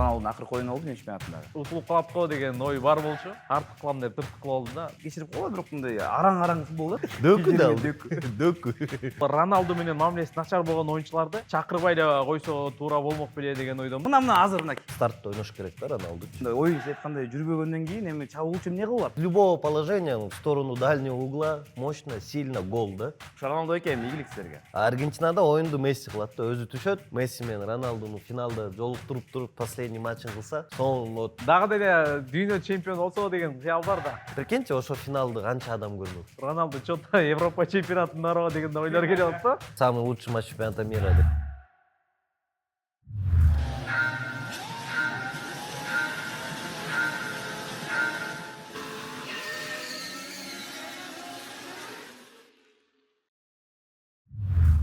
Роналдунун акыркы оюну болду чемпионатындагы. Утулуп калат го деген ой бар болчу. Тартып кылам деп тыртып кылып алдым да. Кечирип койгула, бирок мындай араң футбол да. Дөкү да дөкү. Роналду менен мамилеси начар болгон оюнчуларды чакырбай эле койсо туура болмок беле деген ойдомун. Мына азыр мына Стартта ойнош керек да Роналду. оюн сиз айткандай жүрбөгөндөн кийин эми чабуучу эмне кылып С любого положения в сторону дальнего угла мощно, сильно гол да. Роналду экен ийгилик силерге. Аргентинада оюнду Месси кылат да, өзү түшөт. Месси менен Роналдуну финалда жолуктуруп туруп последний матчын кылса, соң вот Дагы деле дүйнө чемпиону болсо деген кыял бар да. прикиньте, ошо финалды канча адам көрмөк. Роналду чо-то Европа чемпионатындарга деген ойлор келип атат да. Самый лучший матч чемпионата мира деп.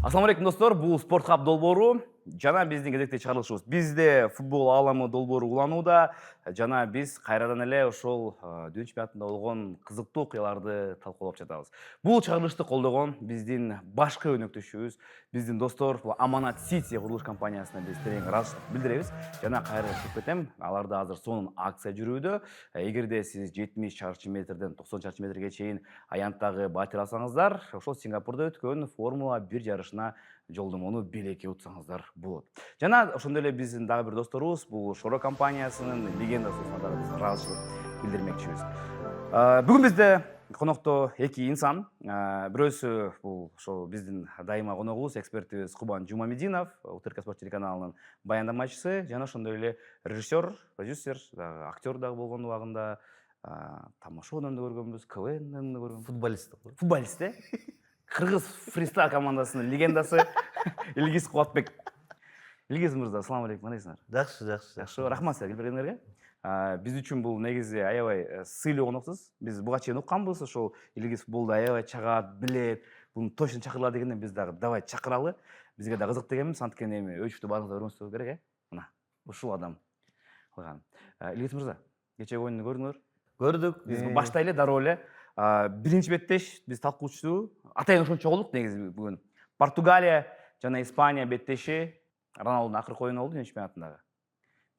Ассаламу алейкум достор, бул Спорт Хаб долбоору жана биздин кезектеги чыгарылышыбыз. Бизде футбол ааламы долбоору уланууда жана биз кайрадан эле ошол дүйнө чемпионатында болгон кызыктуу окуяларды талкуулап жатабыз. Бул чыгарылышты колдогон биздин башкы өнөктөшүбүз, биздин достор, бул Аманат Сити курулуш компаниясына биз терең ыраазычылык билдиребиз. Жана кайра айтып кетем, аларда азыр сонун акция жүрүүдө. Эгерде сиз 70 чарчы метрден 90 чарчы метрге чейин аянттагы батир алсаңыздар, ошол Сингапурда өткөн Формула 1 жарышына жолдомону белекке утсаңыздар болот. Жана ошондой эле биздин дагы бир досторубуз, бул Шоро компаниясынын легендасына дагы биз ыраазычылык билдирмекчибиз. Бүгүн бизде конокто эки инсан. Бирөөсү бул ошо биздин дайыма коногубуз, экспертибиз Кубан Жумамединов, УТРК Спорт телеканалынын баяндамачысы, жана ошондой эле режиссер, продюсер, актер дагы болгон убагында тамашадан да көргөнбүз, КВНден да көргөнбүз. Футболист. Футболист, Кыргыз фристайл командасынын легендасы Илгиз Кубатбек. Илгиз мырза, ассаламу алейкум, кандайсыңар? Жакшы. Рахмат силерге келбегениңерге. Биз үчүн бул негизи аябай сыйлуу коноксуз. Биз буга чейин укканбыз, ошол Илгиз футболду аябай чагат, билет, буну точно чакырыла дегенден биз дагы давай чакыралы. Бизге да кызык дегенбиз, анткени эми өчтү баарыңыздар көрүңүздөр керек, Мына ушул адам кылган. Илгиз мырза, кечеги оюнду көрдүңөр? Көрдүк. Биз баштайлы дароо эле. Биринчи беттеш биз талкуучусу атайын ошончо чогулдук негизи бүгүн. Португалия жана Испания беттеши Роналдунун акыркы оюну болду дүйнө чемпионатындагы.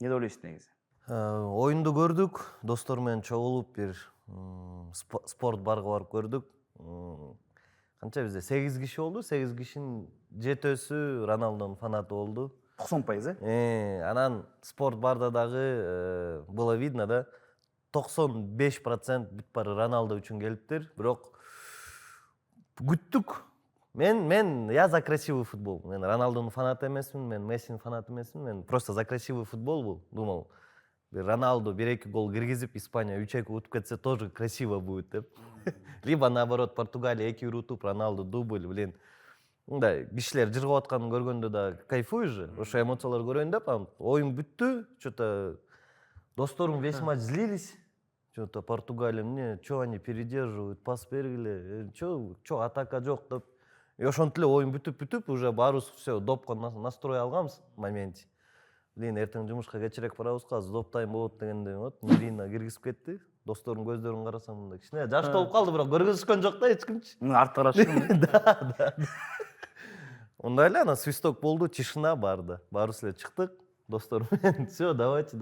Эмне деп ойлойсуз негизи? Оюнду көрдүк, достор менен чогулуп бир спорт барга барып көрдүк. Канча бизде 8 киши болду, 8 кишинин 7-өсү Роналдунун фанаты болду. 90%. Анан спорт барда дагы было видно да, 95% бүт баары Роналду үчүн келиптир, бирок күттүк. Я за красивый футбол. Мен Роналдунун фанаты эмесмин, мен Мессинин фанаты эмесмин, мен просто за красивый футбол бул. Думал, Роналду 1-2 гол киргизип, Испания 3-2 утуп кетсе тоже красиво будет деп. Либо наоборот, Португалия 2 утуп, Роналду дубль, блин. Мындай кишилер жыргап атканын көргөндө да кайфуй же. Ошо эмоциялар көрөйүн деп, оюн бүттү, что-то досторум весь матч злились. Что-то Португалия мне, что они передерживают, пас бергиле, что атака жок деп. И ошентип эле оюн бүтүп, уже баарыбыз все допко настрой алганбыз в моменте. Блин, эртең жумушка кечирээк барабыз, азыр доп тайм болот дегенде вот Мирина киргизип кетти. Достордун көздөрүн карасам мындай кичине жаш толуп калды, бирок көргөзүшкөн жок да эч кимчи. Артта карашкан. Да. Ондай эле анан свисток болду, тишина барды. Баарыбыз эле чыктык, достор менен. Все, давайте.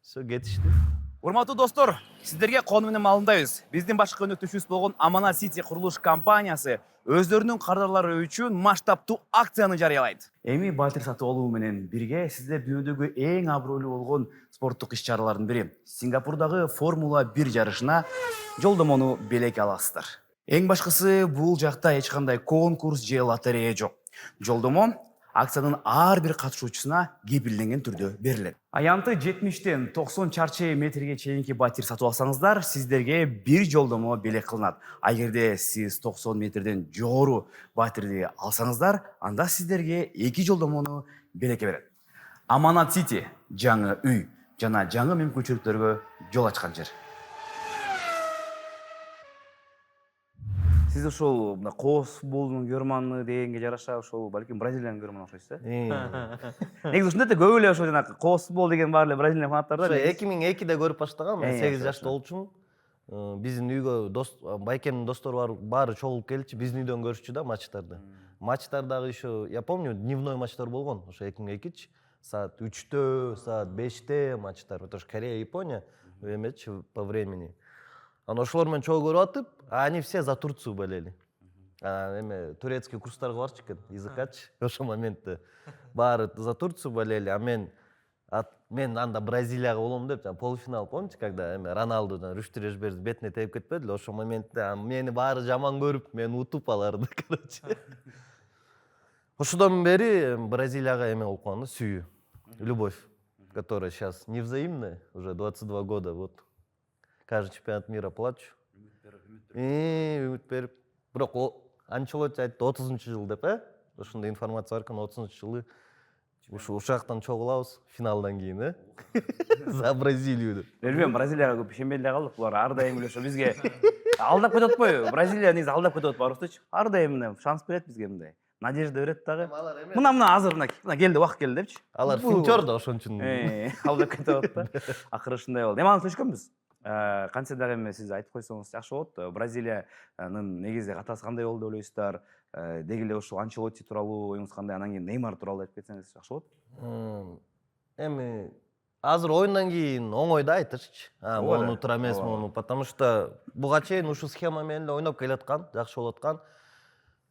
Все, кетишти. Урматтуу достор, сиздерге кону менен маалымдайбыз. Биздин башкы өнөктөшүбүз болгон Аманат Сити курулуш компаниясы өздөрүнүн кардарлары үчүн масштабтуу акцияны жарыялайт. Эми батир сатып алуу менен бирге сиздер дүйнөдөгү эң абройлуу болгон спорттук иш-чаралардын бири Сингапурдагы Формула 1 жарышына жолдомону белекке аласыздар. Эң башкысы, бул жакта эч кандай конкурс же лотерея жок. Жолдомо акциянын ар бир катышуучусуна кепилденген түрдө берилет. Аянты 70-тен 90 чарчы метрге чейинки батир сатып алсаңыздар, сиздерге бир жолдомо белек кылынат. Эгерде сиз 90 метрден жогору батирди алсаңыздар, анда сиздерге 2 жолдомону белекке берет. Аманат Сити жаңы үй жана жаңы мүмкүнчүлүктөргө жол ачкан жер. Сиз ошол мына кооз футболдун көрманы дегенге жараша ошол балким Бразилиянын көрманы окшойсуз, Негизи ушундай да көп эле ошо жана кооз футбол деген баары эле Бразилия фанаттар да. 2002-де көрүп баштагам, мен 8 жашта болчумун. Биздин үйгө байкемдин достору баары чогулуп келчү, биздин үйдөн көрүшчү да матчтарды. Матчтар дагы еще, я помню, дневной матчтар болгон, ошо 2002-ч. саат 3-тө, саат 5-те матчтар, потому что Корея, Япония эмечи по времени. Анан ошолор менен чогуу көрүп атып, они все за Турцию болели. Эме турецкий курстарга барчу экен, языкачы. Ошол моментте баары за Турцию болели, а мен анда Бразилияга болом деп, полуфинал, помните, когда эме Роналду Рүштү Решберди бетине теип кетпедиби? Ошол моментте мени баары жаман көрүп, мени утуп аларды, короче. Ошодон бери Бразилияга эме болуп калган да, сүйүү. Любовь, которая сейчас невзаимная, уже 22 года, вот. Каждый чемпионат мира плачу. Үмүт берип. Бирок Анчелотти айтты 30-жыл деп, ошондой информация бар экен, 30-жылы ушул жактан чогулабыз финалдан кийин, за Бразилию деп. Билбейм, Бразилияга көп ишенбей эле калдык. Булар ар дайым эле ошо бизге алдап кетип атпайбы? Бразилия негизи алдап кетип атпайбы барыбыздычы? Ар дайым мына шанс берет бизге мындай. Надежда берет дагы. Мына азыр мына келди, убакыт келди депчи. Алар финтер да ошон үчүн. Алдап кетип атат да. Акыры ушундай болду. Эми аны сүйлөшкөнбүз. Кантсе дагы эми сиз айтып койсоңуз жакшы болот. Бразилиянын негизи катасы кандай болду деп ойлойсуздар? Деги эле ушул Анчелотти тууралуу оюңуз кандай? Анан кийин Неймар тууралуу айтып кетсеңиз жакшы болот. Эми азыр оюндан кийин оңой да айтышчы. Мону туура эмес, мону, потому что буга чейин ушул схема менен эле ойноп келаткан, жакшы болуп аткан.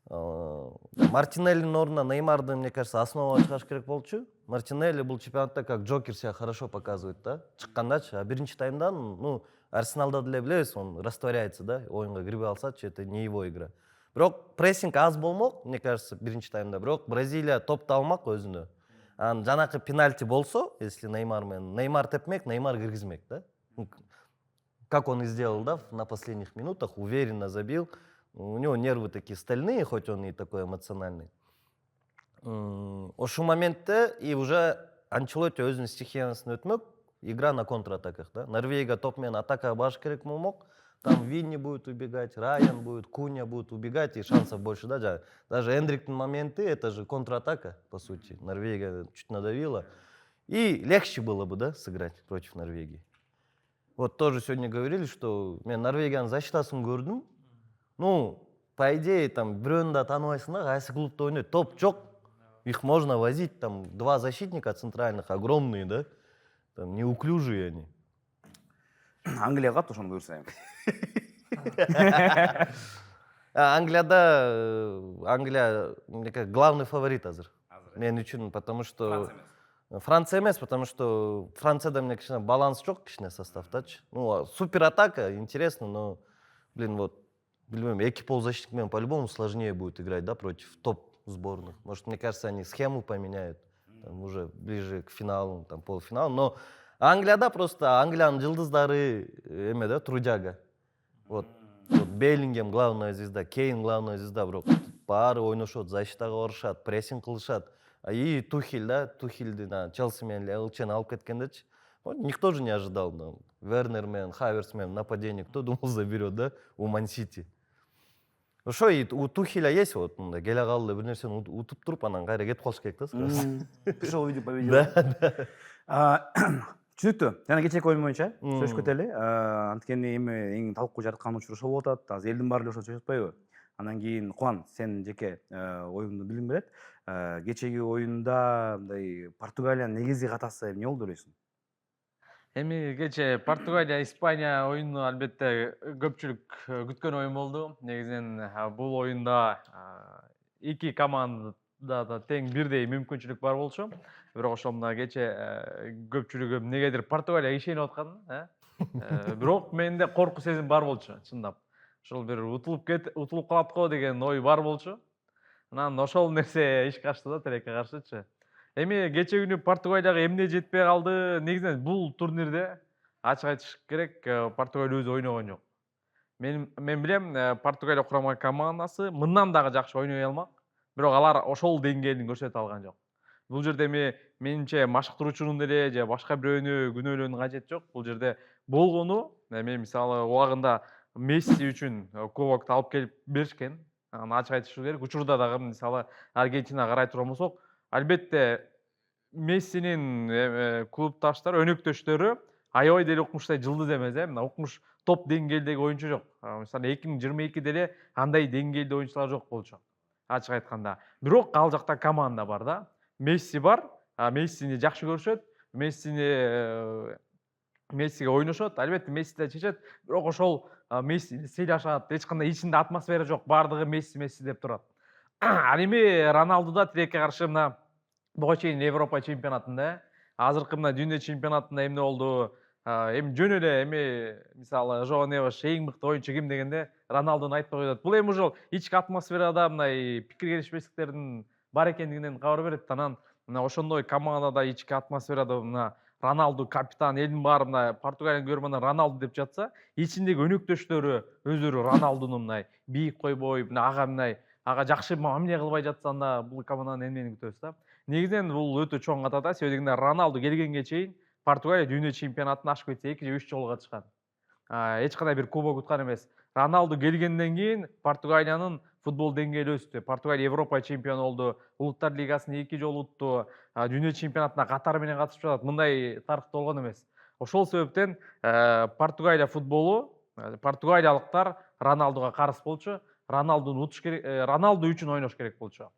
Мартинеллинин ордуна Неймарды, мне кажется, основага чыгаш керек болчу. Мартинелли бул чемпионатта как Джокер себя хорошо показывает, да? Чыккандачы, а биринчи таймдан, Арсеналда деле билебиз, он растворяется, да? Оюнга кирбей алсачы, это не его игра. Бирок прессинг аз болмок, мне кажется, биринчи таймда. Бирок Бразилия топту алмак өзүнө. Анан жанакы пенальти болсо, если Неймар тепмек, Неймар киргизмек, да? Как он и сделал, да, на последних минутах, уверенно забил. У него нервы такие стальные, хоть он и такой эмоциональный. Ошол моментте и уже Анчелотти өзүнүн стихиясын өтмөк, игра на контратаках, да? Норвегия топ менен атакага барыш керек болмок. Там Винни будет убегать, Райан будет, Куня будет убегать, и шансов больше, да? Даже Эндриктин моменты, это же контратака, по сути. Норвегия чуть надавила. И легче было бы, да, сыграть против Норвегии. Вот тоже сегодня говорили, что мен Норвегиянын защитасын көрдүм. По идее, там, бирөөнү да тааныбайсың да, кайсы клубда ойнойт, топ жок. Их можно возить, там, два защитника центральных, огромные, да? Там, неуклюжие они. Англияга кат ошону буйрса эми. Англия, мне кажется, главный фаворит азыр. Мен үчүн, потому что Франция эмес, потому что Францияда мне кичине баланс жок, кичине составдачы. Супер атака, интересно, но, вот, билбейм, эки полузащитник менен по-любому сложнее будет играть, да, против топ сборных. Может, мне кажется, они схему поменяют, там, уже ближе к финалу, там, полуфиналу. Но Англияда просто Англиянын жылдыздары эме да, трудяга. Вот Беллингем главная звезда, Кейн главная звезда, бирок баары ойношот, защитага барышат, прессинг кылышат. И Тухель, да, Тухельди Челси менен ЛЧны алып кеткендечи. Никто же не ожидал, да. Вернер менен, Хаверс менен нападение, кто думал заберет, да, у Ман-Сити. Ошо и у Тухеля есть вот, келе калды, бир нерсени утуп туруп, анан кайра кетип калыш керек да сразу. Пришел видео по видео. Да. Түшүнүктүү. Жана кечээки оюн боюнча сөзүшүп кетели. Анткени эми эң талкуу жараткан учур ошол болуп атат. Азыр элдин баары эле ошо чечип атпайбы? Анан кийин Кубан, сен жеке оюңду билгим келет. Кечээги оюнда мындай Португалиянын негизги катасы эмне болду деп ойлойсуң? Эми кечээ Португалия, Испания оюну албетте көпчүлүк күткөн оюн болду. Негизинен бул оюнда эки командада да тең бирдей мүмкүнчүлүк бар болчу. Бирок ошол мына кечээ көпчүлүгү эмнегедир Португалияга ишенип аткан, бирок менде корку сезим бар болчу, чындап. Ошол бир утулуп калат го деген ой бар болчу. Анан ошол нерсе ишке ашты да, тилекке каршычы. Эми кечээ күнү Португалияга эмне жетпей калды? Негизинен бул турнирде ачык айтыш керек, Португалия өзү ойногон жок. Мен билем, Португалия курама командасы мындан дагы жакшы ойной алмак, бирок алар ошол деңгээлин көрсөтө алган жок. Бул жерде менимче машыктыруучунун деле же башка бирөөнү күнөөлөөнүн кажети жок. Бул жерде болгону, мен мисалы убагында Месси үчүн кубокду алып келип беришкен. Аны ачык айтыш керек. Учурда дагы мисалы Аргентина карай турган болсок, албетте Мессинин клубташтары, өнөктөштөрү аябай деле укмуштай жылдыз эмес, мына укмуш топ деңгээлдеги оюнчу жок. Мисалы 2022 деле андай деңгээлде оюнчулар жок болчу. Ачык айтканда. Бирок ал жакта команда бар да. Месси бар, Мессини жакшы көрүшөт. Мессиге ойношот. Албетте Месси да чечет. Бирок ошол Мессини сыйлашат. Эч кандай ичинде атмосфера жок. Бардыгы Месси деп турат. Ал эми Роналду да тилекке каршы мына буга чейин Европа чемпионатында, азыркы мына дүйнө чемпионатында эмне болду? Эми жөн эле эми мисалы Жоан Неваш эң мыкты оюнчу ким дегенде Роналдуну айтпай коет. Бул эми ошол ички атмосферада мындай пикир келишпестиктердин бар экендигинен кабар берет. Анан мына ошондой командада ички атмосферада мына Роналду капитан, элдин баары мына Португалияны көрүп анан Роналду деп жатса, ичиндеги өнөктөштөрү өздөрү Роналдуну мындай бийик койбой, ага жакшы мамиле кылбай жатса анда бул команданын эмнени күтөбүз да. Негизинен бул өтө чоң катада, себеби дегенде Роналду келгенге чейин Португалия дүйнө чемпионатына ашып кетсе 2 же 3 жолу катышкан. Эч кандай бир кубок уткан эмес. Роналду келгенден кийин Португалиянын футбол деңгээли өстү. Португалия Европа чемпиону болду, Улуттар лигасына 2 жолу утту, дүйнө чемпионатына катары менен катышып жатат. Мындай тарыхта болгон эмес. Ошол себептен Португалия футболу, португалиялыктар Роналдуга карыз болчу. Роналдуну утуш керек, Роналду үчүн ойнош керек болчу.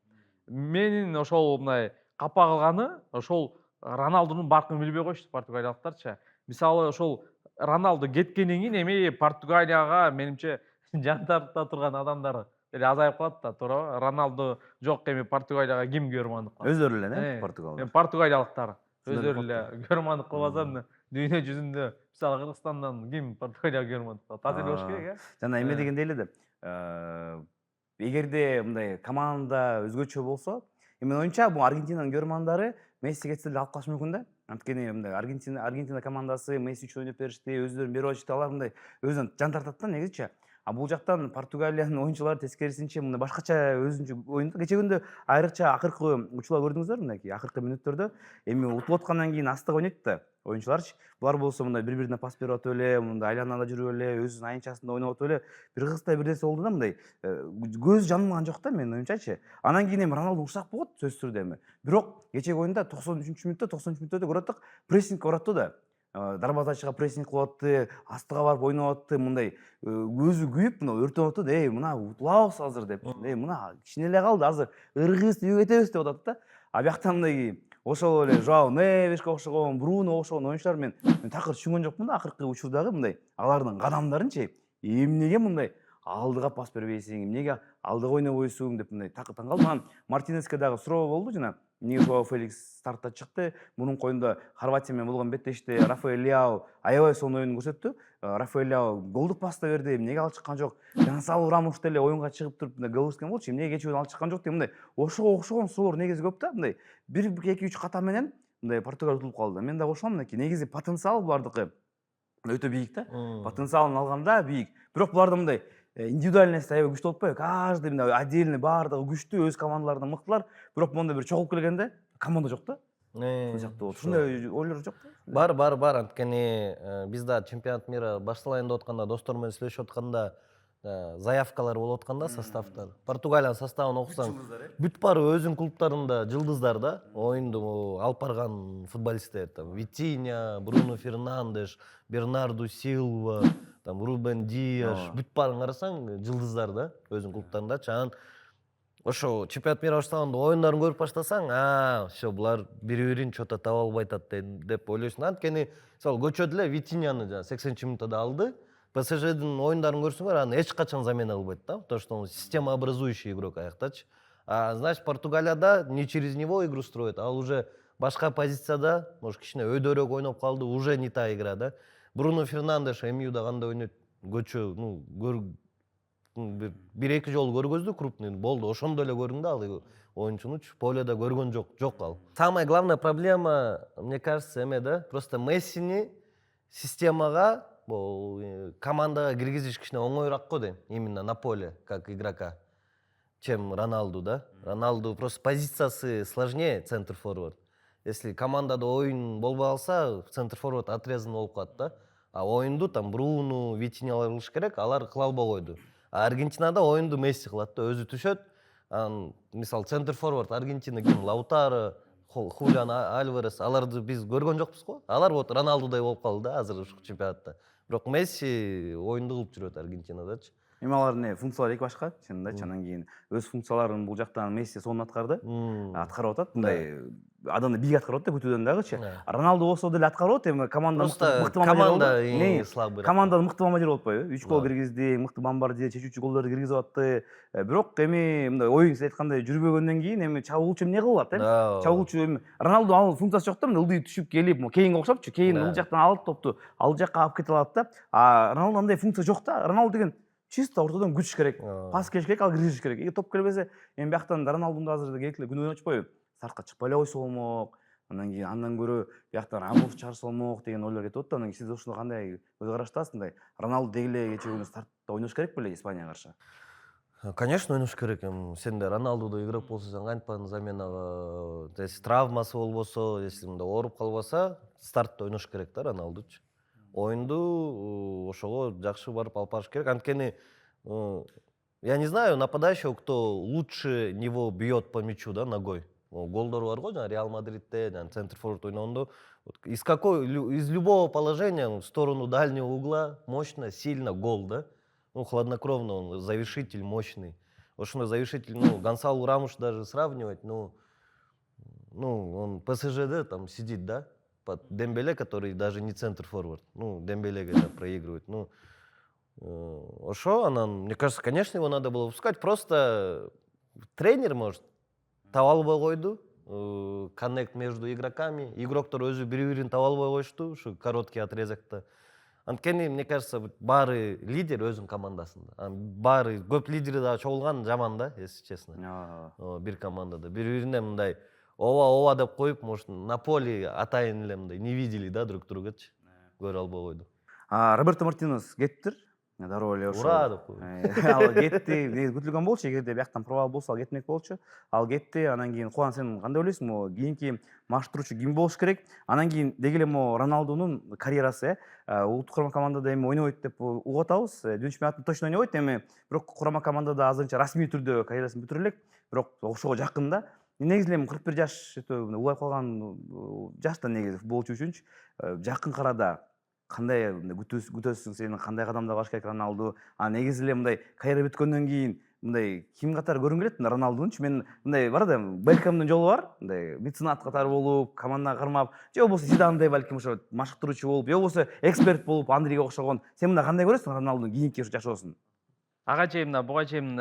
Менин ошол мындай капа кылганы ошол Роналдунун баркын билбей коюшту португалиялыктарчы. Мисалы ошол Роналду кеткенден кийин эми Португалияга менимче жан тарта турган адамдар эле азайып калат да, туурабы? Роналду жок эми Португалияга ким көрмандык кылат? Өздөрү эле Португалдар. Португалиялыктар өздөрү эле көрмандык кылбаса мына дүйнө жүзүндө мисалы Кыргызстандан ким Португалияга көрмандык кылат? Аз эле болуш керек, э? Жана эме дегенде эле да. Эгерде мындай команда өзгөчө болсо, менин оюмча бул Аргентинанын көрмандары Месси кетсе деле алып калышы мүмкүн да. Анткени мындай Аргентина командасы Месси үчүн ойноп беришти, өздөрүн берип атышты, алар мындай өзүнөн жан тартат да негизичи. А бул жактан Португалиянын оюнчулары тескерисинче мындай башкача өзүнчө оюнда. Кече күндө айрыкча акыркы учурлар көрдүңүздөрбү мынакей акыркы мүнөттөрдө эми утулуп аткандан кийин астык ойнойт да оюнчуларчы. Булар болсо мындай бири-бирине пас берип атып эле, мындай айланада жүрүп эле, өзүнүн айынчасында ойноп атып эле бир кызыктай бир нерсе болду да мындай көз жанмаган жок да менин оюмчачы. Анан кийин эми Роналду ушак болот сөзсүз түрдө эми. Бирок кечеги оюнда 93-мүнөттө көрөттүк прессинг уратты да. Дарбазачыга прессинг кылып атты, астыга барып ойноп атты, мындай өзү күйүп, мына өртөнүп атты. Мына утулабыз азыр деп. Мына кичине эле калды, азыр ыргыз үйгө кетебиз деп атат да. А бияктан мындай ошол эле Жоао Невешке окшогон, Бруно окшогон оюнчулар мен такыр түшүнгөн жокмун да акыркы учурдагы мындай алардын кадамдарынчы. Эмнеге мындай алдыга пас бербейсиң, эмнеге алдыга ойнобойсуң деп мындай такыр таң калдым. Анан Мартинеске дагы суроо болду жана. Эмнеге Жоао Феликс стартта чыкты? Мунун коюнда Хорватия менен болгон беттеште Рафаэль Леао аябай сонун оюн көрсөттү. Рафаэль Леао голдук пас да берди, эмнеге ал чыккан жок? Гонсало Рамош деле оюнга чыгып туруп гол урушкан болчу. Эмнеге кечээ ал чыккан жок деп мындай ошого окшогон суроолор негизи көп да. Мындай 1-2-3 ката менен мындай Португалия утулуп калды. Мен дагы ошол мынакей негизи потенциал булардыкы өтө бийик да. Потенциалын алганда бийик. Бирок буларда мындай индивидуальность аябай күчтүү болуп атпайбы? Каждый мындай отдельный баардыгы күчтүү, өз командаларынан мыктылар. Бирок монда бир чогулуп келгенде команда жок да. Ушундай ойлор жок да. Бар. Анткени биз да чемпионат мира башталайын деп атканда, достор менен сүйлөшүп атканда заявкалар болуп атканда составтар. Португалиянын составын окусаң, бүт баары өзүнүн клубтарында жылдыздар да. Оюнду алып барган футболисттер, Витинья, Бруно Фернандеш, Бернарду Силва, Рубен Диаш, бүт баарын карасаң жылдыздар да өзүнүн клубтарындачы. Анан ошо чемпионат мира баштаганда оюндарын көрүп баштасаң, ошо булар бири-бирин чото таба албай атат деп ойлойсуң. Анткени мисалы көчөдө эле Витиньяны 80-мүнөттө алды. ПСЖдин оюндарын көрсөңөр, аны эч качан замена кылбайт да, потому что он системообразующий игрок аяктачы. Значит, Португалияда не через него игру строит, а уже башка позицияда, может, кичине өйдөрөөк ойноп калды, уже не та игра да. Бруно Фернандеш МЮда кандай ойнойт, көчө, бир-эки жолу көргөздү крупный, болду, ошондо эле көрдүм да ал оюнчунучу, поледа көргөн жок ал. Самая главная проблема, мне кажется, эме да, просто Мессини системага, командага киргизиш кичине оңоюраак го дейм, именно на поле, как игрока, чем Роналду, да. Роналду просто позициясы сложнее, центр-форвард. Если командада оюн болбой калса, центр-форвард отрезан болуп калат да. А оюнду Бруно, Витиньялар кылыш керек, алар кыла албай койду. А Аргентинада оюнду Месси кылат да, өзү түшөт. Мисалы центр-форвард Аргентина ким? Лаутаро, Хулиан Альварес, аларды биз көргөн жокпуз го. Алар вот Роналдудай болуп калды да азыр ушул чемпионатта. Бирок Месси оюнду кылып жүрөт Аргентинадачы. эми алардын функциялары эки башка чынында айтчы. Анан кийин өз функцияларын бул жактан Месси сонун аткарды, аткарып атат. Мындай адамды бийик аткарып атат да күтүүдөн дагычы. Роналду болсо деле аткарып атат, эми команда Просто мыкты команда слабый. команданы мыкты бомбардир болуп атпайбы? 3 гол киргизди, мыкты бомбардир, чечүүчү голдорду киргизип атты. Бирок эми мындай оюн сиз айткандай жүрбөгөндөн кийин эми чабуулчу эмне кылып атат? Чабуулчу эми Роналду ал функциясы жок да, мындай ылдый түшүп келип, Кейнге окшопчу. Кейн ыл жактан алып топту, ал жакка алып кете алат да. А Роналду андай функция жок да. Роналду деген чисто ортодон күтүш керек. Пас келиш керек, ал киргизиш керек. Эгер топ келбесе, эми бияктан Роналдунду азыр келип күнөө ойнотуп атпайбы? Сартка чыкпай эле койсо болмок. Андан кийин андан көрө бияктан Рамос чыгарса болмок деген ойлор кетип атты. Анан сиз ушуну кандай көз караштасыз? Мындай Роналду деги эле кечээ күнү стартта ойнош керек беле Испанияга каршы? Конечно, ойнош керек. Сен де Роналдудо игрок болсо, кантпаган заменага, если травмасы болбосо, если мындай ооруп калбаса, стартта ойнош керек да Роналдучу. Оюнду ошого жакшы барып алып барыш керек. Анткени я не знаю, нападающий кто лучше него бьет по мячу, да, ногой. Голдору бар го, жана Реал Мадридте, жана центр форвард ойногондо из любого положения в сторону дальнего угла мощно, сильно гол, да. Хладнокровно он завершитель мощный. Ошондой завершитель, Гонсалу Рамуш даже сравнивать, он ПСЖде там сидит, да, под Дембеле, который даже не центр форвард. Дембеле когда проигрывает. Мне кажется, конечно, его надо было выпускать. Просто тренер, может, таба албай койду, коннект между игроками. Игроктор өзү бири-бирин таба албай коюшту, ушу короткий отрезокто. Анткени, мне кажется, баары лидер өзүнүн командасында. Баары көп лидери дагы чогулган жаман да, если честно. Бир командада бири-бирине мындай ова деп коюп, может, на поле атайын эле мындай не видели да друг другачы. Көрө албай койду. Роберто Мартинес кеттир. Дароо эле ошо. Ура деп койду. Ал кетти. Негизи күтүлгөн болчу, эгерде бияктан провал болсо ал кетмек болчу. Ал кетти. Анан кийин Хуан, сен кандай ойлойсуң? Могу кийинки машыктыруучу ким болуш керек? Анан кийин деги эле могу Роналдунун карьерасы, улуттук курама командада эми ойнобойт деп угуп атабыз. Дүйнө чемпионатында точно ойнобойт, эми бирок курама командада азырынча расмий түрдө карьерасын бүтүрө элек. Бирок ошого жакын да. Негизи эле 41 жаш улайып калган жашта негизи футболчу үчүнчү жакын карада кандай күтөсүң, сенин кандай кадамда баш керек Роналду? Негизи эле мындай карьера бүткөндөн кийин мындай ким катары көргүң келет Роналдунчу? Мен мындай бар да, Бекхэмдин жолу бар, мындай меценат катары болуп, командага кармап, же болбосо Зидандай балким ошо машыктыруучу болуп, же болбосо эксперт болуп, Андрийге окшогон. Сен мындай кандай көрөсүң Роналдунун кийинки жашоосун? Ага чейин буга чейин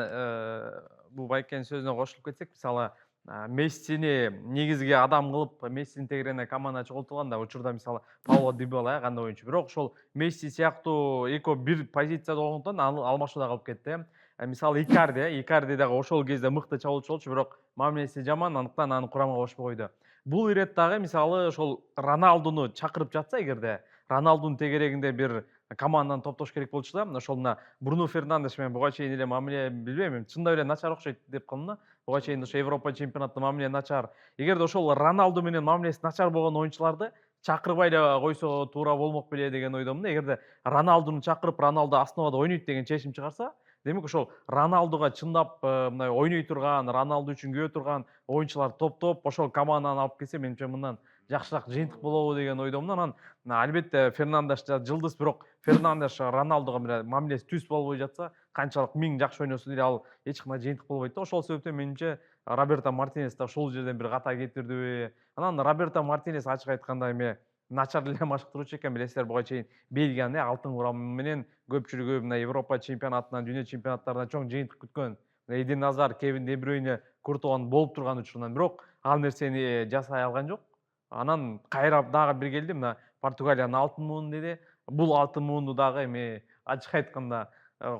бул байкенин сөзүнө кошулуп кетсек, мисалы Мессини негизги адам кылып, Мессинин тегерене команда чогултулган да учурда мисалы Пауло Дибала кандай оюнчу. Бирок ошол Месси сыяктуу экөө бир позицияда болгондон алмашуу да кылып кетти. Мисалы Икарди дагы ошол кезде мыкты чабуулчу болчу, бирок мамилеси жаман, андыктан аны курамага кошпой койду. Бул ирет дагы мисалы ошол Роналдуну чакырып жатса, эгерде Роналдунун тегерегинде бир команданы топтош керек болчу да, ошол мына Бруно Фернандеш менен буга чейин эле мамиле билбейм, чындап эле начар окшойт деп коем да. Буга чейин ошо Европа чемпионатында мамиле начар. Эгерде ошол Роналду менен мамилеси начар болгон оюнчуларды чакырбай эле койсо туура болмок беле деген ойдомун. Эгерде Роналдуну чакырып, Роналду основада ойнойт деген чечим чыгарса, демек ошол Роналдуга чындап мындай ойной турган, Роналду үчүн күбө турган оюнчулар топтоп, ошол команданы алып келсе, менимче мындан жакшыраак жыйынтык болобу деген ойдомун. Анан албетте Фернандеш жылдыз, бирок Фернандеш Роналдуга мамилеси түз болбой жатса, канчалык миң жакшы ойносо деле ал эч кандай жыйынтык болбойт да. Ошол себептен менимче Роберто Мартинес да ушул жерден бир ката кетирдиби? Анан Роберто Мартинес ачык айтканда эми начар эле машыктыруучу экен, билесиздер, буга чейин Бельгиянын алтын курамы менен көпчүлүгү мына Европа чемпионатынан, дүйнө чемпионаттарынан чоң жыйынтык күткөн. Эден Азар, Кевин Де Брюйне, Куртуан болуп турган учурунан, бирок ал нерсени жасай алган жок. Анан кайра дагы бир келди, мына Португалиянын алтын муун деди. Бул алтын муунду дагы эми ачык айтканда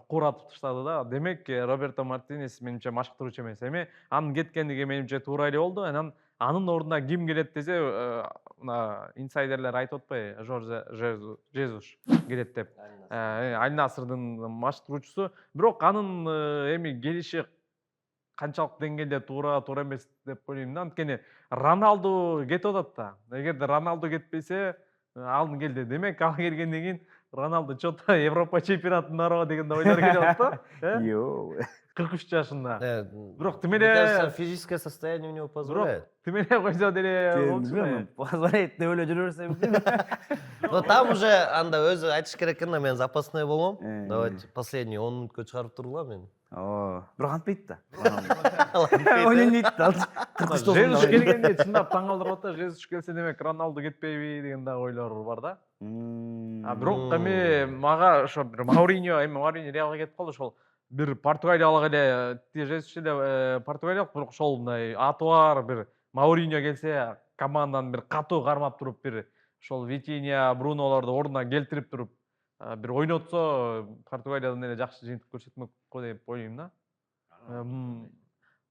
кууратып таштады да. Демек, Роберто Мартинес менимче машыктыруучу эмес. Эми анын кеткендиги менимче туура эле болду. Анан анын ордуна ким келет десе, мына инсайдерлер айтып атпайбы, Жорже Жезус келет деп. Аль Насрдын машыктыруучусу. Бирок анын эми келиши канчалык деңгээлде туура эмес деп ойлойм да. Анткени Роналду кетип атат да. Эгерде Роналду кетпесе, ал келди. Демек, ал келгенден кийин Роналду чото Европа чемпионатына барабы деген ойлор келип атат да. Жок. 43 жашында. Бирок Мне кажется, физическое состояние у него позволяет. тимеле койсо деле болчу. позволяет деп ойлоп жүрө берсем. Но там уже анда өзү айтыш керек экен да, мен запасной болом. Э. Давайте последний 10 мүнөткө чыгарып тургула мени. Бирок антпайт да. Ойнойт да. Жезус келгенде чындап таң калтырып атат. Жезус келсе демек Роналду кетпейби деген да ойлор бар да. Бирок эми мага ошо бир Мауриньо Реалга кетип калды, ошол бир Португалиялык эле Жезус эле Португалиялык, бирок ошол мындай аты бар бир Мауриньо келсе команданы бир катуу кармап туруп бир ошол Витинья, Брунолорду ордуна келтирип туруп бир ойнотсо Португалиядан эле жакшы жыйынтык көрсөтмөк го деп ойлойм да.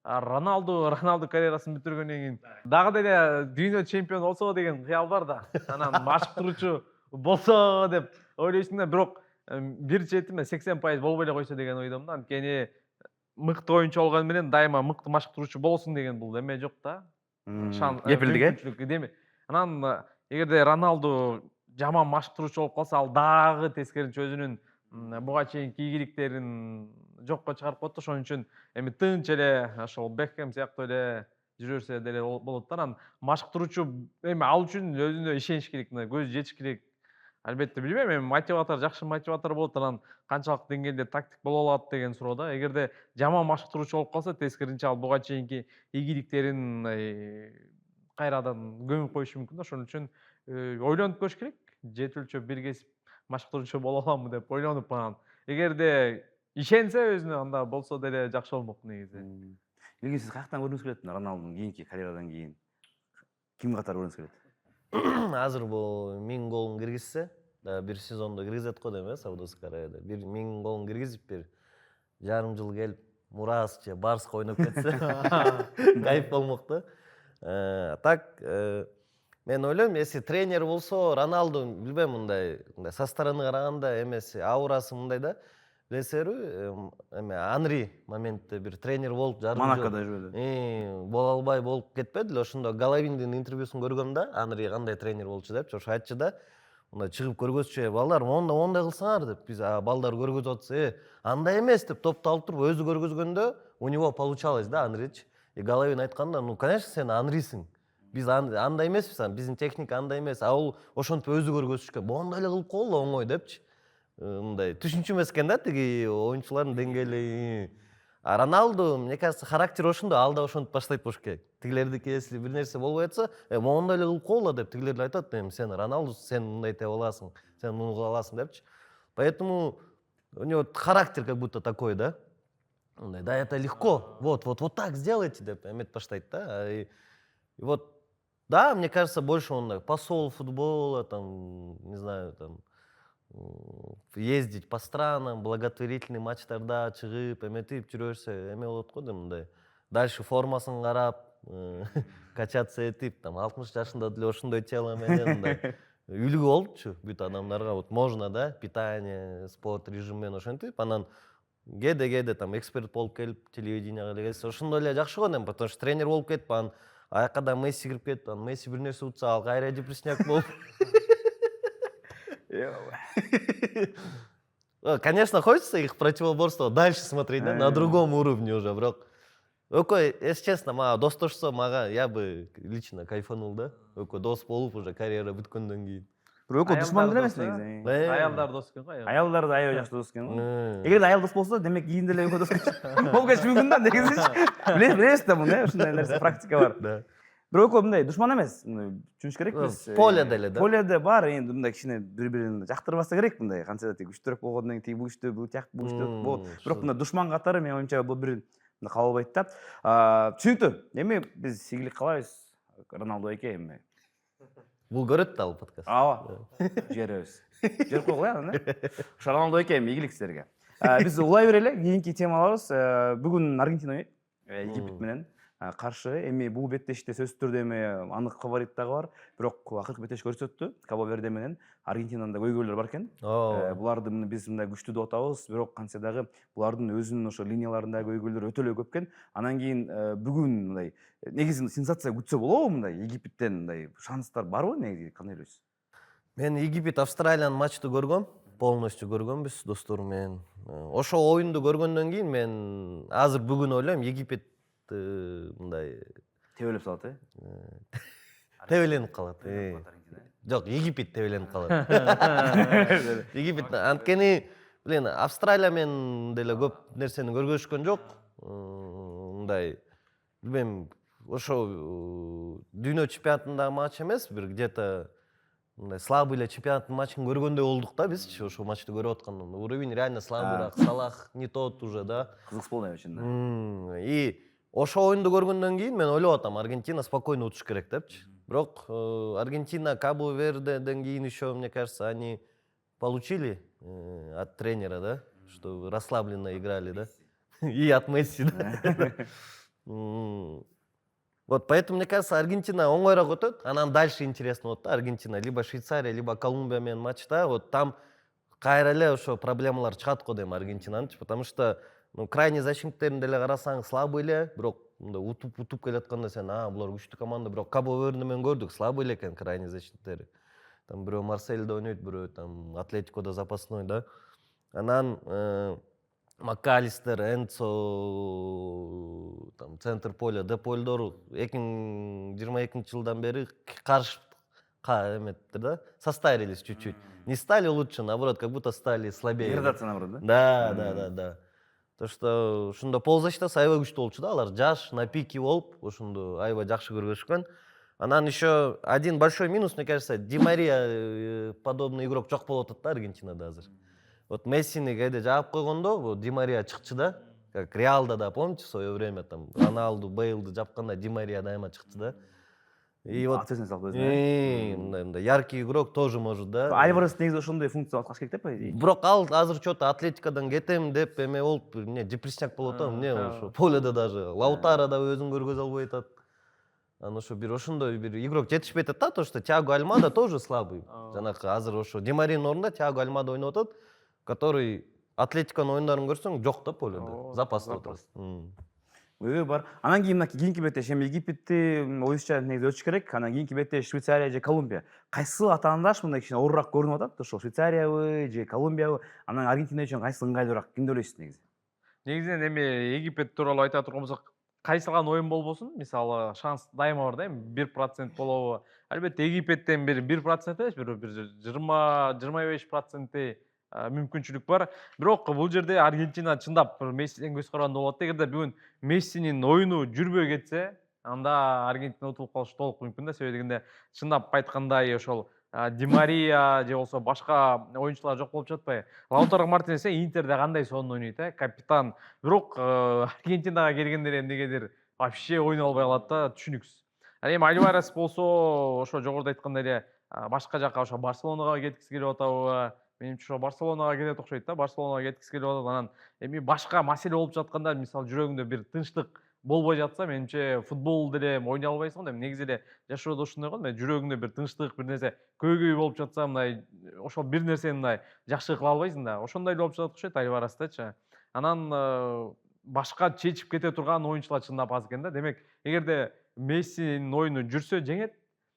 Роналду карьерасын бүтүргөндөн кийин дагы деле дүйнө чемпиону болсо деген кыял бар да. Анан машыктыруучу болсо деп ойлойсуң да, бирок бир чети 80% болбой эле койсо деген ойдомун да. Анткени мыкты оюнчу болгону менен дайыма мыкты машыктыруучу болосуң деген бул эме жок да. Кепилдик Деме. Анан эгерде Роналду жаман машыктыруучу болуп калса, ал дагы тескеринче өзүнүн буга чейинки ийгиликтерин жокко чыгарып коет. Ошон үчүн эми тынч эле ошол Бекхэм сыяктуу эле жүрө берсе деле болот да. Анан машыктыруучу эми ал үчүн өзүнө ишенич керек, көз жетиш керек. Албетте билбейм, эми мотиватор, жакшы мотиватор болот, анан канчалык деңгээлде тактик боло алат деген суроо да. Эгерде жаман машыктыруучу болуп калса, тескеринче ал буга чейинки ийгиликтерин кайрадан көмүп коюшу мүмкүн да. Ошон үчүн ойлонуп көрүш керек. Жетилчө бир кесип машыктыруучу боло аламбы деп ойлонуп анан. Эгерде ишенсе өзүнө, анда болсо деле жакшы болмок негизи. Илгин сиз каяктан көрүңүз келет Роналдунун кийинки карьерадан кийин? Ким катары көрүңүз келет? Азыр бул 1000 голун киргизсе, бир сезондо киргизет го дейм, Саудовская Аравияда. 1000 голун киргизип бир жарым жыл келип Мурас же Барска ойноп кетсе, кайф болмок да. Так, мен ойлойм, если тренер болсо, Роналду билбейм, мындай со стороны караганда эмеси, аурасы мындай да. Билесиңерби, эме Анри моментте бир тренер болуп жарым жыл Монакода жүрдү. боло албай болуп кетпеди эле. Ошондо Головиндин интервьюсун көргөм да, Анри кандай тренер болчу депчи. Ошо айтчу да, мындай чыгып көргөзчү, балдар, мондай кылсаңар деп. Биз балдар көргөзүп атса, андай эмес деп топту алып туруп өзү көргөзгөндө у него получалось да, Анрич. И Головин айтканда, ну, конечно, сен Анрисиң. Биз андай эмеспиз, биздин техника андай эмес. Ал ошентип өзү көргөзүшкөн. Мондай эле кылып койгула, оңой депчи. Мындай түшүнчү эмес экен да, тиги оюнчулардын деңгээли. А Роналду, мне кажется, характер ошондой, ал да ошентип баштайт болуш керек. Тигилердики если бир нерсе болбой атса, мондай эле кылып койгула деп тигилер айтат, сен Роналду, сен мындай теп аласың, сен муну кыла аласың депчи. Поэтому у него характер как будто такой, да? Да, это легко. Вот так сделайте деп эметип баштайт да. И вот, да, мне кажется, больше он посол футбола, там, не знаю, там, ездить по странам, благотворительный матчтарда чыгып, эметип жүрө берсе, эме болот го дейм, мындай. Дальше формасын карап, качаться этип, там 60 жашында деле ошондой тело менен мындай үлгү болчу бүт адамдарга. Вот можно, да, питание, спорт режим менен ошентип, анан кээде там эксперт болуп келип, телевиденияга эле келсе, ошондой эле жакшы го дейм, потому что тренер болуп кетип, анан аяка да Месси кирип кетип, анан Месси бир нерсе утса, ал кайра депрессняк болуп. Конечно, хочется их противоборство дальше смотреть, да, на другом уровне уже, бирок. Экөө, если честно, мага достошсо, я бы лично кайфанул, да. Экөө дос болуп уже карьера бүткөндөн кийин. Бирок экөө душман деле эмес негизи. Аялдар дос экен го. Аялдар да аябай жакшы дос экен го. Эгерде аял дос болсо, демек кийин деле экөө дос болуп кетиши мүмкүн да, негизичи. Билесиз да муну, ушундай нерсе практика бар. Да. Бирок экөө мындай душман эмес, түшүнүш керек биз. Поле деле, да. Поледе бар, эми мындай кичине бири-бирин жактырбаса керек мындай. Кантсе да тиги күчтүүрөөк болгондон кийин тиги бул күчтүү, бул тияк бул күчтүү болот. Бирок мындай душман катары менин оюмча бул бир кабыл албайт да. Түшүнүктүү. Эми биз ийгилик каалайбыз Роналду эке эми. Бул көрөт да ал подкаст. Ооба. Жиберебиз. Жиберип койгула анан. Ошо Роналду эке эми ийгилик силерге. Биз улай берели, кийинки темаларыбыз бүгүн Аргентина ойнойт. Египет менен каршы. Эми бул беттеште сөзсүз түрдө эми анык фаворит дагы бар. Бирок акыркы беттеш көрсөттү. Кабо Верде менен Аргентинанын да көйгөйлөр бар экен. Буларды биз мындай күчтүү деп атабыз, бирок кантсе дагы булардын өзүнүн ошо линияларындагы көйгөйлөр өтө эле көп экен. Анан кийин бүгүн мындай негизи сенсация күтсө болобу мындай Египтен мындай шанстар барбы негизи, кандай ойлойсуз? Мен Египет Австралиянын матчты көргөм. полностью көргөнбүз достор менен. Ошо оюнду көргөндөн кийин мен азыр бүгүн ойлойм Египет мындай тебелеп салат, тебеленип калат. Жок, Египет тебеленип калат. Египет анткени билем Австралия менен деле көп нерсени көргөзүшкөн жок. Мындай билбейм, ошо дүйнө чемпионатындагы матч эмес, бир где-то мындай слабый эле чемпионаттын матчын көргөндөй болдук да бизчи, ошо матчты көрүп атканда. Уровень реально слабыйраак, Салах не тот уже, да. Кызык болду чынында. И ошо оюнду көргөндөн кийин мен ойлоп атам, Аргентина спокойно утуш керек депчи. Бирок Аргентина, Кабо Вердеден кийин еще, мне кажется, они получили от тренера, да, что расслабленно играли, да. И от Месси, да. Вот поэтому, мне кажется, Аргентина оңойраак өтөт, анан дальше интересно болот да. Аргентина либо Швейцария, либо Колумбия менен матчта, вот там кайра эле ошо проблемалар чыгат го дейм Аргентинанычы, потому что крайний защитниктерин деле карасаң слабый эле, бирок мындай утуп келатканда сен, булар күчтүү команда, бирок Кабо Верде менен көрдүк, слабый эле экен крайний защитниктери. Там бирөө Марсельде ойнойт, бирөө там Атлетикодо запасной, да. Анан Макалистер, Энцо, там центр поля, Депольдор 2022 жылдан бери каршы эметтир да, состарились чуть-чуть. Не стали лучше, наоборот, как будто стали слабее. Градация наоборот, да? Да. То что ушунда полузащитасы аябай күчтүү болчу да, алар жаш, на пике болуп, ошондо аябай жакшы көргөзүшкөн. Анан еще один большой минус, мне кажется, Ди Мария подобный игрок жок болуп атат да Аргентинада азыр. Вот Мессини кайда жаап койгондо, вот Ди Мария чыкчы да, как Реалда да, помните, в свое время там Роналду, Бейлду жапканда Ди Мария дайыма чыкчы да. И вот Ответственность алып өзүнө. мындай яркий игрок тоже может, да. Альварес негизи ошондой функция аткарыш керек деп по идее. Бирок ал азыр что-то Атлетикадан кетем деп эме болуп, эмне депрессняк болуп атам, эмне ошо поледе даже Лаутаро да өзүн көргөзө албай атат. Анан ошо бир ошондой бир игрок жетишпей атат да, то что Тиаго Альмада тоже слабый. Жанакы азыр ошо Ди Маринин ордунда Тиаго Альмада ойноп атат, который Атлетиканын оюндарын көрсөң жок да поледе. Запаста отурат. Бар. Анан кийин мына кийинки бетте Египетти оюнчу негизи өтүш керек. Анан кийинки бетте Швейцария же Колумбия. Кайсы атаандаш мындай кичине оорураак көрүнүп атат? Ошо Швейцариябы же Колумбиябы? Анан Аргентина үчүн кайсы ыңгайлуураак? Кимди ойлойсуз негизи? Негизинен эми Египет тууралуу айта турган болсок, кайсылган оюн болбосун, мисалы шанс дайыма бар да, эми 1% болобу. Албетте Египеттен бир 1% эмес, бир 20-25% мүмкүнчүлүк бар. Бирок бул жерде Аргентина чындап Мессиден көз караганда болот. Эгерде бүгүн Мессинин оюну жүрбөй кетсе, анда Аргентина утулуп калышы толук мүмкүн да. Себеби дегенде чындап айткандай ошол Ди Мария же болсо башка оюнчулар жок болуп жатпайбы? Лаутаро Мартинес Интерде кандай сонун ойнойт, капитан. Бирок Аргентинага келгенде эмнегедир вообще ойной албай калат да, түшүнүксүз. Эми Альварес болсо ошо жогоруда айткандай эле башка жака ошо Барселонага кеткиси келип атабы? Менимче ошо Барселонага келет окшойт да, Барселонага кеткиси келип атат. Анан эми башка маселе болуп жатканда, мисалы жүрөгүңдө бир тынчтык болбой жатса, менимче футбол деле ойной албайсың да. Негизи эле жашоодо ушундай го, жүрөгүңдө бир тынчтык, бир нерсе көйгөй болуп жатса, мындай ошол бир нерсени мындай жакшы кыла албайсың да. Ошондой эле болуп жатат окшойт Альварестечи. Анан башка чечип кете турган оюнчулар чындап аз экен да. Демек, эгерде Мессинин оюну жүрсө жеңет,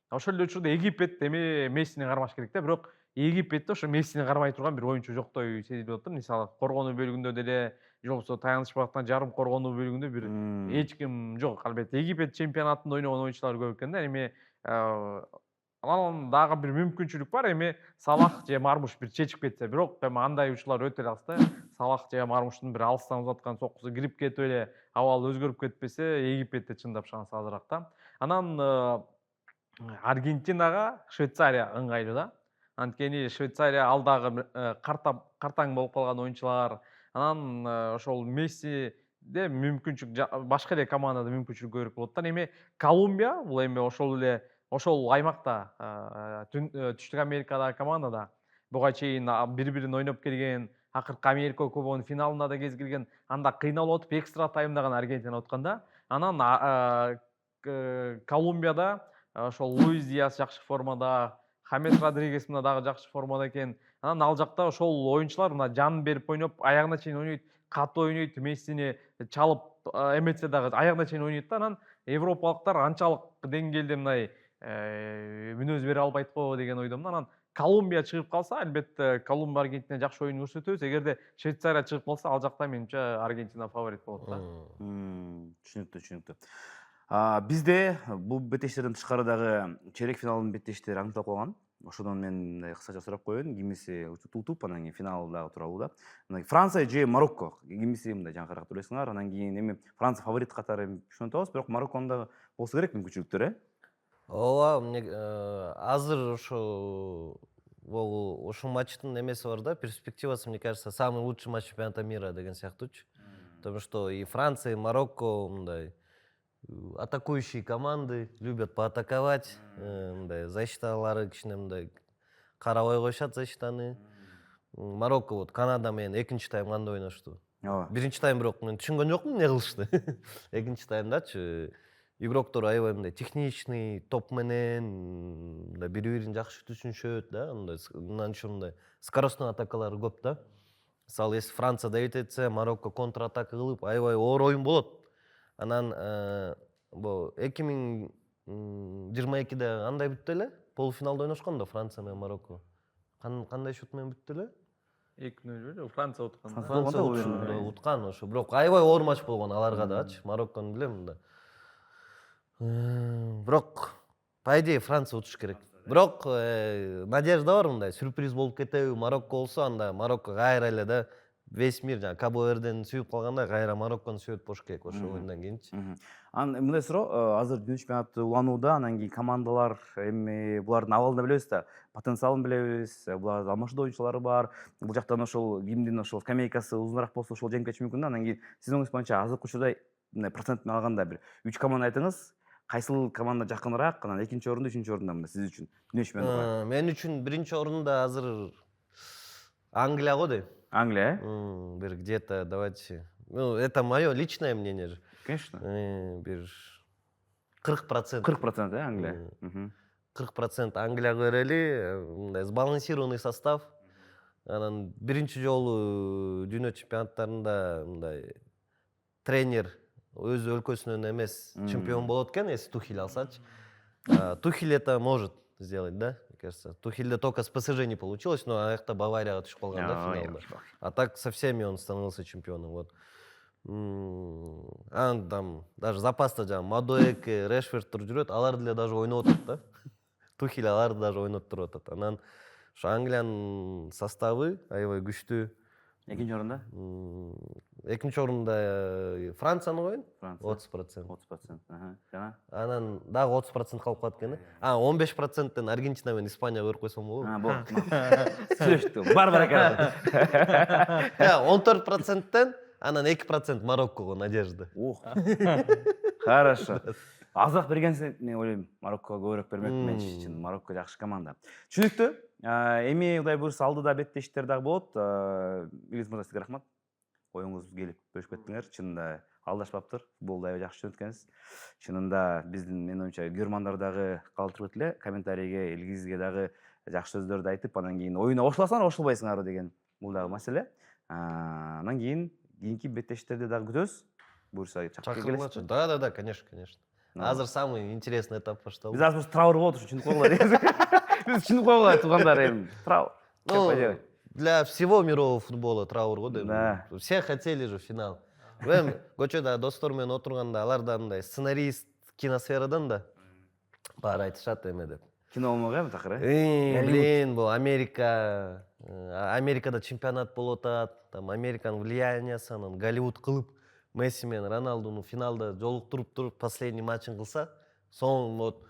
ошол эле учурда Египет эми Мессини кармаш керек да. Бирок Египетте ошо Мессини кармай турган бир оюнчу жоктой сезилип атат. Мисалы, коргонуу бөлүгүндө деле, же болбосо таяныч бактан жарым коргонуу бөлүгүндө бир эч ким жок. Албетте Египет чемпионатында ойногон оюнчулар көп экен да. Эми анан дагы бир мүмкүнчүлүк бар. Эми Салах же Мармуш бир чечип кетсе, бирок эми андай учурлар өтө эле аз да. Салах же Мармуштун бир алыстан узаткан соккусу кирип кетип эле абалы өзгөрүп кетпесе, Египетте чындап шанс азыраак да. Анан Аргентинага Швейцария ыңгайлуу да. Анткени Швейцария ал дагы картаң болуп калган оюнчулар. Анан ошол Мессиде мүмкүнчүлүк башка эле командада мүмкүнчүлүк көбүрөөк болот да. Эми Колумбия бул эми ошол аймакта, Түштүк Америкадагы командада буга чейин бири-бирин ойноп келген, акыркы Америка Кубогунун финалына да кезгилген, анда кыйналып отуп экстра таймда гана Аргентина уткан да. Анан Колумбияда ошол Луис Диас жакшы формада, Хамес Родригес мына дагы жакшы формада экен. Анан ал жакта ошол оюнчулар мына жан берип ойноп, аягына чейин ойнойт, катуу ойнойт, Мессини чалып эметсе дагы аягына чейин ойнойт да. Анан европалыктар анчалык деңгээлде мындай мүнөз бере албайт го деген ойдомун. Анан Колумбия чыгып калса, албетте Колумбия Аргентина жакшы оюн көрсөтөбүз. Эгерде Швейцария чыгып калса, ал жакта менимче Аргентина фаворит болот да. Түшүнүктүү. Бизде бул беттештерден тышкары дагы чейрек финалдын беттештери аңдытылып калган. Ошодон мен кыскача сурап коеюн, кимиси утуп, анан кийин финалдагы тууралуу да. Анан Франция же Марокко, кимиси мындай жаңгыраак ойлойсуңар? Анан кийин эми Франция фаворит катары түшүнүп атабыз, бирок Марокконун дагы болсо керек мүмкүнчүлүктөр, ооба, азыр ошол матчтын эмеси бар да, перспективасы, мне кажется, самый лучший матч чемпионата мира деген сыяктуучу. Потому что и Франция, и Марокко мындай атакующие команды, любят поатаковать, мындай защиталары кичине мындай карабай коюшат защитаны. Марокко вот Канада менен экинчи тайм кандай ойношту? Ооба. Биринчи тайм бирок мен түшүнгөн жокмун эмне кылышты. Экинчи таймдачы игроктор аябай мындай техничный, топ менен мындай бири-бирин жакшы түшүнүшөт да, мындан еще мындай скоростной атакалары көп да. Мисалы, если Франция давить этсе, Марокко контратака кылып, аябай оор оюн болот. Анан бул 2022-де андай бүттү эле? Полуфиналда ойношкон да Франция менен Марокко. Кандай счет менен бүттү эле? 2-0 Франция уткан. Франция уткан ошо. Бирок аябай оор матч болгон аларга дачы. Мароккону билем да. Бирок по идее Франция утуш керек. Бирок надежда бар мындай, сюрприз болуп кетеби? Марокко болсо, анда Марокко кайра эле да весь мир жаңа Кабо Вердени сүйүп калганда кайра Мароккону сүйүп болуш керек ошол оюндан кийинчи. Анан мындай суроо, азыр дүйнө чемпионаты уланууда, анан кийин командалар эми булардын абалын билебиз да, потенциалын билебиз, булардын алмашуу оюнчулары бар. Бул жактан ошол кимдин ошол скамейкасы узунураак болсо ошол жеңип кетиши мүмкүн да. Анан кийин сиздин оюңуз боюнча азыркы учурда мындай процентин алганда бир 3 команда айтыңыз, кайсыл команда жакыныраак, анан экинчи орунда, үчүнчү орунда мындай сиз үчүн дүйнө чемпионатында? Мен үчүн биринчи орунда азыр Англия го дейм. Англия, Бир где-то, давайте, ну это мое личное мнение же. конечно. Бир 40%. 40% Англия. 40% Англияга берели, мындай сбалансированный состав. Анан биринчи жолу дүйнө чемпионаттарында мындай тренер өз өлкөсүнөн эмес чемпион болот экен, если Тухель алсачы. Тухель это может сделать, да? Мне кажется, Тухельде только с ПСЖ не получилось, но аякта Баварияга түшүп калган да финалда. А так со всеми он становился чемпионом. Вот. Там даже запаста жаңа Мадуэке, Решфордтор жүрөт, алар деле даже ойноп атат да. Тухель аларды даже ойноп туруп атат. Анан ошо Англиянын составы аябай күчтүү. Экинчи орунда? Экинчи орунда Францияны коеюн. 30%. 30%. Жана? Анан дагы 30% калып калат экен. 15%тен Аргентина менен Испания көрүп койсом болобу? Болот. Сүйлөштү. Бар экен. 14%тен анан 2% Мароккого надежда. Хорошо. Азыраак бергенсине мен ойлойм, Мароккого көбүрөөк бермек менчи. Марокко жакшы команда. Түшүнүктүү. Эми Кудай буйрса алдыда беттештер дагы болот. Илиз мырза, сизге рахмат. Оюңуз келип бөлүшүп кеттиңер. Чынында алдашпаптыр. Футболду аябай жакшы түшүнөт экенсиз. Чынында биздин, менин оюмча, көрөрмандар дагы калтырып эле, комментарийге, Илгизге дагы жакшы сөздөрдү айтып, анан кийин оюна кошуласыңар, кошулбайсыңар деген бул дагы маселе. Анан кийинки беттештерди дагы күтөбүз. Буйрса чакырып келесизби? Да, конечно. Азыр самый интересный этап башталды. Биз азыр траур болот ушу, түшүнүп койгула. Биз түшүнүп койгула, туугандар, эми траур. Для всего мирового футбола траур го дейм. Да. Все хотели же финал. Мен көчөдө достор менен отурганда аларда мындай сценарист киносферадан да баары айтышат эме деп. Кино болмок эми такыр, Блин, бул Америкада чемпионат болуп атат, там Американын влияниясы, анан Голливуд кылып Месси менен Роналдуну финалда жолуктуруп туруп последний матчын кылса, соң вот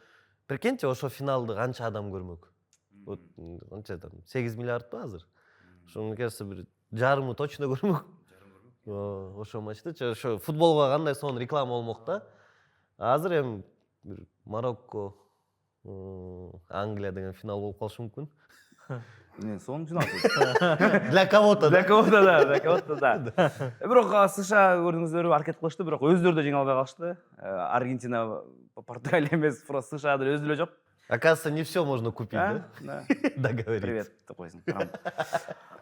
прикиньте, ошо финалды канча адам көрмөк. Вот канча там 8 миллиардбы азыр. Ошо, мне кажется, бир жарымы точно көрмөк. Ошо матчты, ошо футболго кандай сонун реклама болмок да. Азыр эми бир Марокко, Англия деген финал болуп калышы мүмкүн. Мен сонун финал. Для кого-то, да. Бирок США көрдүңүздөрбү, аракет кылышты, бирок өздөрү да жеңе албай калышты. Аргентина, Португалия эмес, просто США деле өзү деле жок. Оказывается, не все можно купить, да? Да. Договориться. Привет, деп койсуң.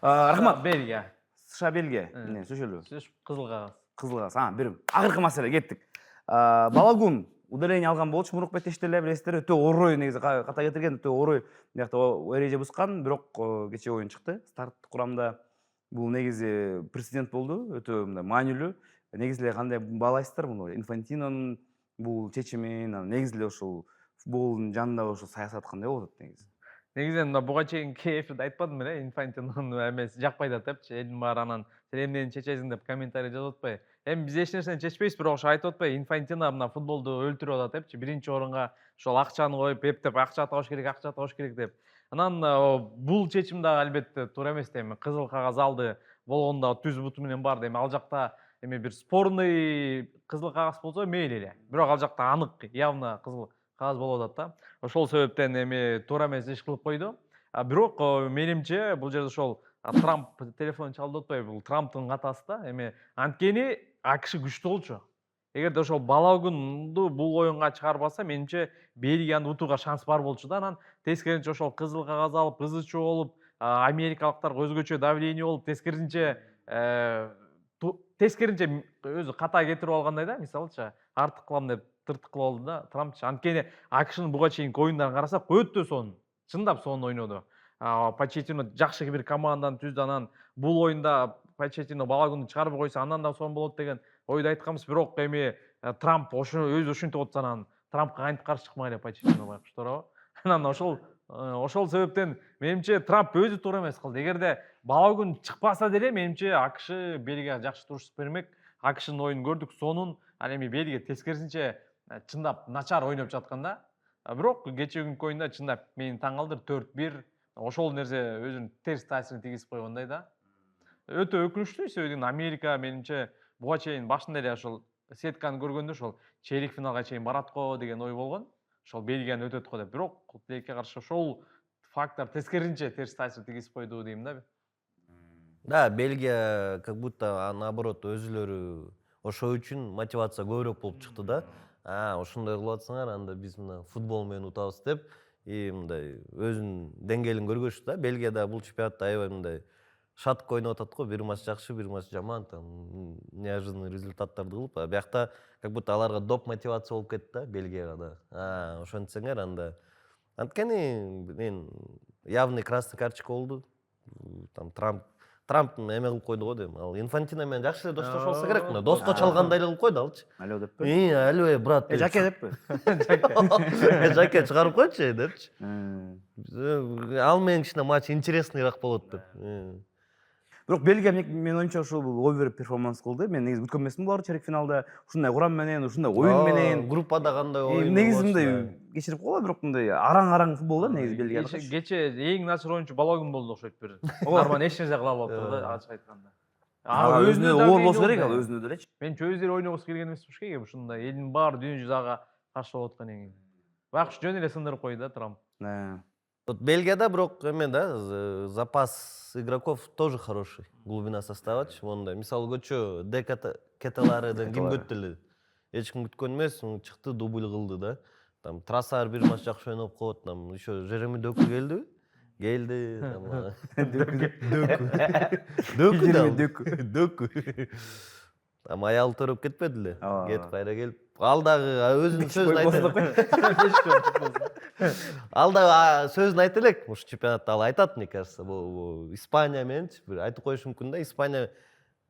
Рахмат. Бельгия. США, Бельгия. Эмне сөйлөбү? Кызыл кагаз. Кызыл кагаз. Берим. Акыркы маселе, кеттик. Балагун удаление алган болчу мурунку беттеште эле билесиздер, өтө орой негизи ката кетирген, өтө орой биякта эреже бускан, бирок кечээ оюн чыкты старттык курамда. Бул негизи прецедент болду, өтө мындай маанилүү. Негизи эле кандай баалайсыздар муну? Инфантинонун бул чечимин, негизи эле ушул футболдун жанындагы ушул саясат кандай болот негизи? Негизинен мына буга чейин кей эфирде айтпадым беле, Инфантинонун эмеси жакпайт депчи, элдин баары анан сен эмнени чечесиң деп комментарий жазып атпайбы. Эми биз эч нерсени чечпейбиз, бирок ошо айтып атпайбы, Инфантино мына футболду өлтүрүп атат депчи, биринчи орунга ошол акчаны коюп, эптеп акча табыш керек деп. Анан бул чечим да албетте туура эмес эми кызыл кагаз алды болгондо түз буту менен барды. Эми ал жакта эми бир спорный кызыл кагаз болсо мейли эле. Бирок ал жакта анык, явно кызыл кагаз болуп атат да. Ошол себептен эми туура эмес иш кылып койду. Бирок менимче бул жерде ошол Трамп телефон чалып атпайбы, бул Трамптын катасы да. Эми анткени АКШ күчтүү болчу. Эгерде ошол Балагунду бул оюнга чыгарбаса, менимче Бельгияны утууга шанс бар болчу да. Анан тескерисинче ошол кызыл кагаз алып, ызычуу болуп, америкалыктарга өзгөчө давление болуп, тескерисинче өзү ката кетирип алгандай да, мисалычы, артык кылам деп тыртык кылып алды да Трампчы. Анткени АКШнын буга чейинки оюндарын карасак, өтө сонун, чындап сонун ойноду. Почетино жакшы бир команданы түздү, анан бул оюнда Почетино Балагунду чыгарбай койсо андан да сонун болот деген ойду айтканбыз. Бирок эми Трамп өзү ушинтип атса, анан Трампка кантип каршы чыкмак эле Почетино байкуш, туурабы? Анан ошол себептен менимче Трамп өзү туура эмес кылды. Эгерде Балагун чыкпаса деле, менимче АКШ Бельгияга жакшы туруш бермек. АКШнын оюнун көрдүк, сонун. Ал эми Бельгия тескерисинче чындап начар ойноп жаткан да. Бирок кечээкүнкү оюнда чындап мени таң калтырды, 4-1. Ошол нерсе өзүнүн терс таасирин тийгизип койгондой да. Өтө өкүнүчтүү, себеби Америка менимче буга чейин башында эле ошол сетканы көргөндө ошол чейрек финалга чейин барат го деген ой болгон. Ошол Бельгияны өтөт го деп. Бирок тилекке каршы ошол фактор тескерисинче терс таасир тийгизип койду дейм да. Да, Бельгия как будто наоборот өзүлөрү ошол үчүн мотивация көбүрөөк болуп чыкты да. Ошондой кылып атсаңар, анда биз мына футбол менен утабыз деп, мындай өзүнүн деңгээлин көргөчтү да. Бельгияда бул чемпионатта аябай мындай шатык ойноп атат го, бир матч жакшы, бир матч жаман, там неожиданный результаттарды кылып, биякта как будто аларга доп мотивация болуп кетти да, Бельгияга да. Ошентсеңер анда анткени мен явный красный карточка болду. Там Трамп эме кылып койду го дейм. Ал Инфантино менен жакшы эле достош болсо керек, мына доско чалгандай эле кылып койду алчы. Алё деппи? Алё брат. Жаке деппи? Жаке чыгарып койчу депчи. Ал менен кичине матч интересныйраак болот деп. Бирок Бельгия менин оюмча ушул овер перформанс кылды. Мен негизи күткөн эмесмин булар чейрек финалда ушундай курам менен, ушундай оюн менен. Группада кандай оюн? Негизи мындай кечирип койгула, бирок мындай араң футбол да негизи Бельгия. Кечээ эң начар оюнчу Балагун болду окшойт бир. Нормально эч нерсе кыла албаптыр да, ачык айтканда. Өзүнө оор болсо керек, ал өзүнө делечи. Менче өздөрү ойногусу келген эмеспиш эге, ушундай элдин баары дүйнө жүзү ага каршы болуп аткан эң. Байкуш жөн эле сындырып койду да Трамп. Вот Бельгияда бирок эме да, запас игроков тоже хороший. Глубина составачы. Монда мисалы көчө Кетеларыдан ким күттү эле? Эч ким күткөн эмес, чыкты, дубль кылды да. Там Трасар бир матч жакшы ойноп коет, там еще Жереми Доку келдиби? Келди, Доку. Там аял төрөп кетпеди эле. Кетип кайра келип. Ал дагы өзүнүн сөзүн айтты. Ал дагы сөзүн айтты элек. Ушу чемпионатта ал айтат, мне кажется, бул Испания мененчи бир айтып коюшу мүмкүн да. Испания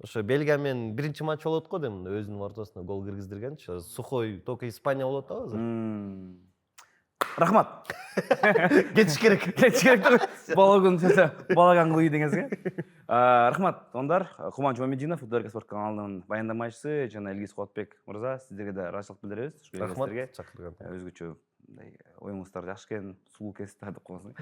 ошо Бельгия менен биринчи матч болот го дейм, өзүнүн ортосуна гол киргиздиргенчи. Сухой только Испания болот да азыр. Рахмат. Кетиш керек. Балаган кылуу деңизге. Рахмат. Ондар Куман Жумамединов, Футбол спорт каналынын баяндамачысы жана Илгиз Кубатбек мырза, сиздерге да ыраазычылык билдиребиз. Рахмат чакырган. Өзгөчө оюңуздар жакшы экен, сулуу кесип деп коесуң.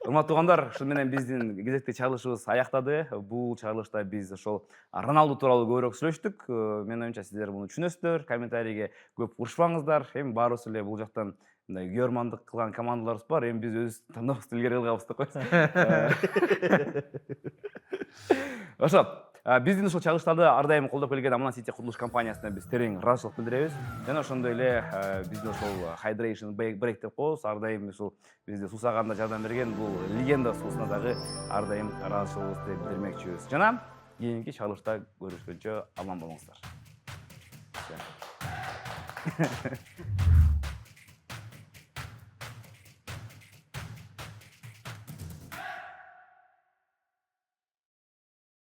Урматтуу туугандар, ушун менен биздин кезекти чыгарылышыбыз аяктады. Бул чыгарылышта биз ошол Роналду тууралуу көбүрөөк сүйлөштүк. Менин оюмча сиздер муну түшүнөсүздөр. Комментарийге көп урушпаңыздар. Эми баарыбыз эле бул жактан мындай көрмандык кылган командаларыбыз бар. Эми биз өз тандообузду илгери кылабыз деп коебуз. Ошо, биздин ушул чыгарылыштарды ар дайым колдоп келген Аман Сити курулуш компаниясына биз терең ыраазычылык билдиребиз. Жана ошондой эле биздин ошол Hydration Break деп коебуз. Ар дайым ушул бизди суусаганда жардам берген бул легенда суусуна дагы ар дайым ыраазычылыгыбызды билдирмекчибиз. Жана кийинки чыгарылышта көрүшкөнчө аман болуңуздар.